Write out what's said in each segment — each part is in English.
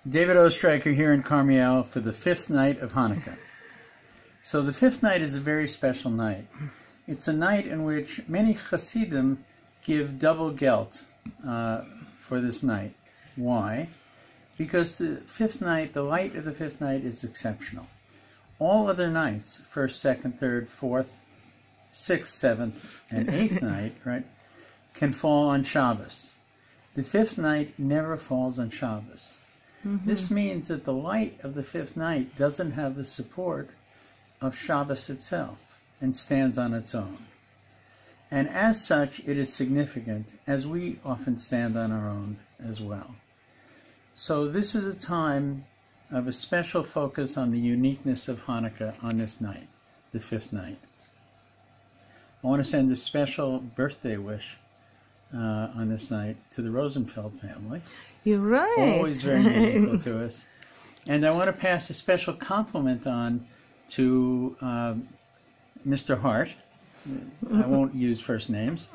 David Ostriker here in Karmi'El for the 5th night of Hanukkah. So the 5th night is a very special night. It's a night in which many Hasidim give double gelt for this night. Why? Because the 5th night, the light of the 5th night is exceptional. All other nights, 1st, 2nd, 3rd, 4th, 6th, 7th, and 8th night, right, can fall on Shabbos. The 5th night never falls on Shabbos. This means that the light of the 5th night doesn't have the support of Shabbos itself and stands on its own. And as such, it is significant, as we often stand on our own as well. So this is a time of a special focus on the uniqueness of Hanukkah on this night, the 5th night. I want to send a special birthday wish on this night to the Rosenfeld family. You're right. Always very meaningful to us. And I want to pass a special compliment on to Mr. Hart. I won't use first names,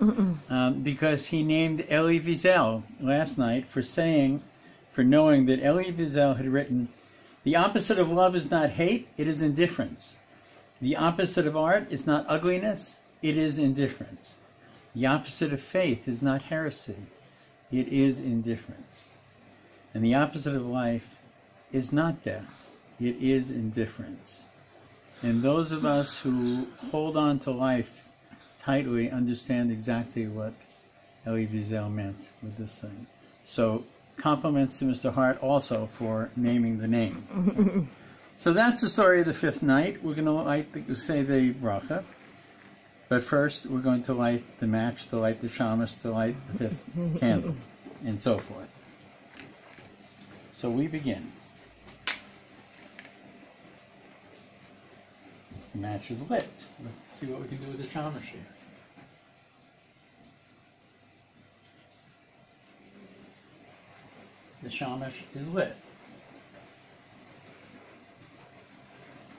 because he named Elie Wiesel last night for knowing that Elie Wiesel had written, "The opposite of love is not hate, it is indifference. The opposite of art is not ugliness, it is indifference. The opposite of faith is not heresy, it is indifference. And the opposite of life is not death, it is indifference." And those of us who hold on to life tightly understand exactly what Elie Wiesel meant with this thing. So compliments to Mr. Hart also for naming the name. So that's the story of the 5th night. We're going to say the bracha. But first, we're going to light the match, to light the shamash, to light the 5th candle, and so forth. So we begin. The match is lit. Let's see what we can do with the shamash here. The shamash is lit.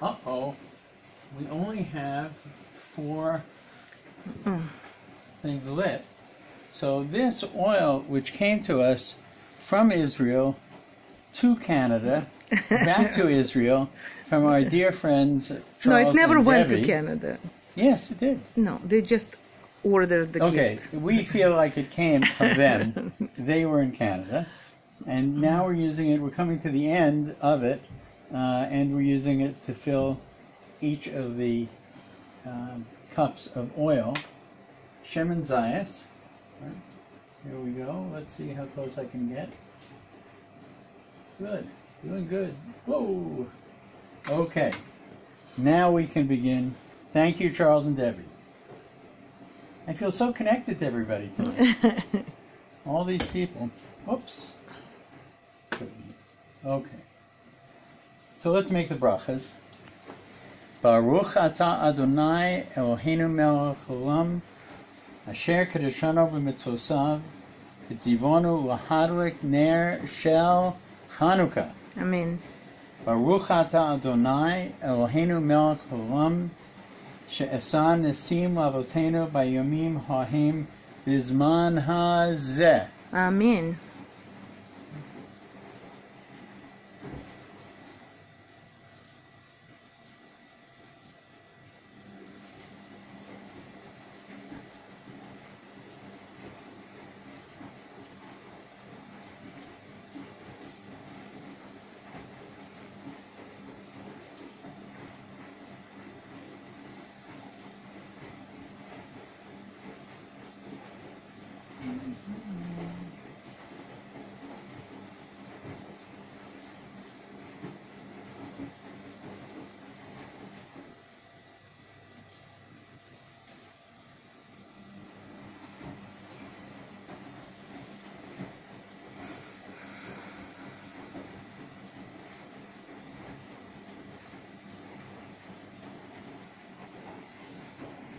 Uh-oh. We only have 4 things lit. So this oil, which came to us from Israel to Canada, back to Israel, from our dear friends Charles No, it never and went Debbie. to Canada. Yes, it did. No, they just ordered the gift. Okay, we feel like it came from them. They were in Canada. And now we're using it, we're coming to the end of it, and we're using it to fill each of the cups of oil. Shemen Zayas. Right. Here we go. Let's see how close I can get. Good. Doing good. Whoa! Okay. Now we can begin. Thank you, Charles and Debbie. I feel so connected to everybody tonight. All these people. Oops. Okay. So let's make the brachas. Baruch atah Adonai Eloheinu melech haolam asher kedeshanu b'mitzvosav v'tzivonu lahadlik ner shel Chanukah. Amen. Baruch atah Adonai Eloheinu melech haolam she'asa nesim lavotenu bayomim ha'hem bizman hazeh. Amen.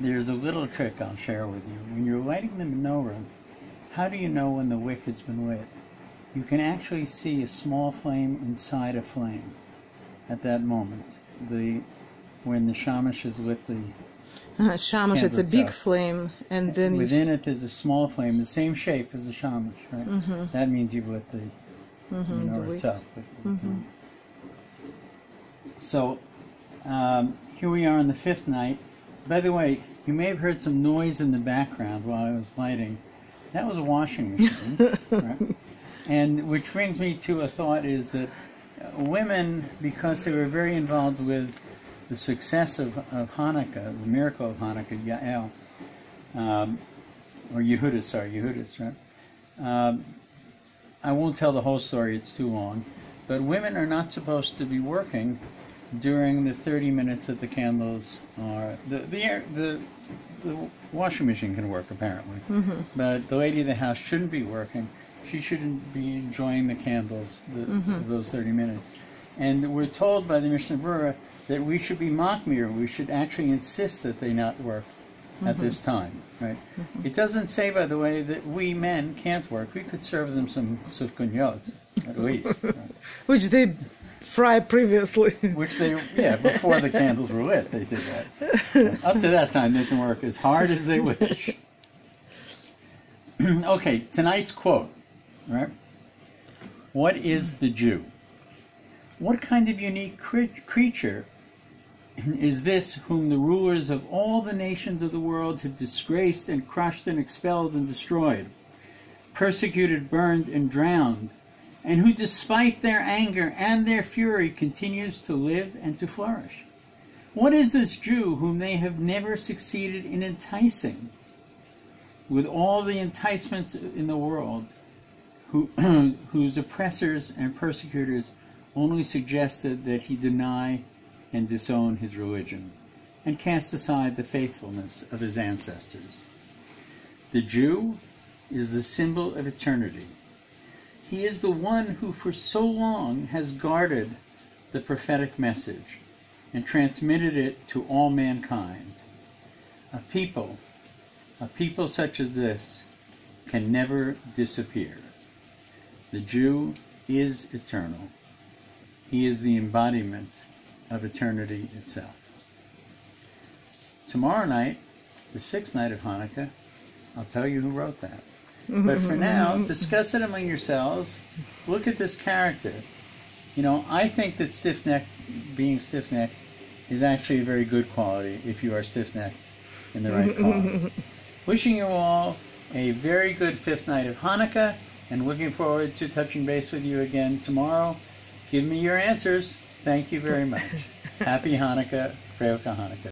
There's a little trick I'll share with you. When you're lighting the menorah, how do you know when the wick has been lit? You can actually see a small flame inside a flame at that moment. When the shamash has lit the Shamash, it's a big flame, and then within it there's a small flame, the same shape as the shamash, right? That means you've lit the menorah itself. So here we are on the fifth night. By the way, you may have heard some noise in the background while I was lighting. That was a washing machine. Right? And which brings me to a thought is that women, because they were very involved with the success of Hanukkah, the miracle of Hanukkah, Yael, or Yehudis, right? I won't tell the whole story, it's too long. But women are not supposed to be working during the 30 minutes that the candles are. The washing machine can work, apparently. But the lady of the house shouldn't be working. She shouldn't be enjoying the candles, those 30 minutes. And we're told by the Mishnah Berurah that we should be makmir. We should actually insist that they not work at this time, right? It doesn't say, by the way, that we men can't work. We could serve them some sufkunyot, at least. Right? Which they fry previously. Which they, before the candles were lit, they did that. Up to that time, they can work as hard as they wish. Okay, tonight's quote, right? What is the Jew? What kind of unique creature is this whom the rulers of all the nations of the world have disgraced and crushed and expelled and destroyed, persecuted, burned, and drowned, and who despite their anger and their fury continues to live and to flourish? What is this Jew whom they have never succeeded in enticing with all the enticements in the world, whose oppressors and persecutors only suggested that he deny and disown his religion, and cast aside the faithfulness of his ancestors? The Jew is the symbol of eternity. He is the one who for so long has guarded the prophetic message and transmitted it to all mankind. A people such as this can never disappear. The Jew is eternal. He is the embodiment of eternity itself. Tomorrow night, the sixth night of Hanukkah, I'll tell you who wrote that. But for now, discuss it among yourselves. Look at this character. You know, I think that being stiff-necked is actually a very good quality if you are stiff-necked in the right cause. Wishing you all a very good fifth night of Hanukkah, and looking forward to touching base with you again tomorrow. Give me your answers. Thank you very much. Happy Hanukkah. Freilich Hanukkah.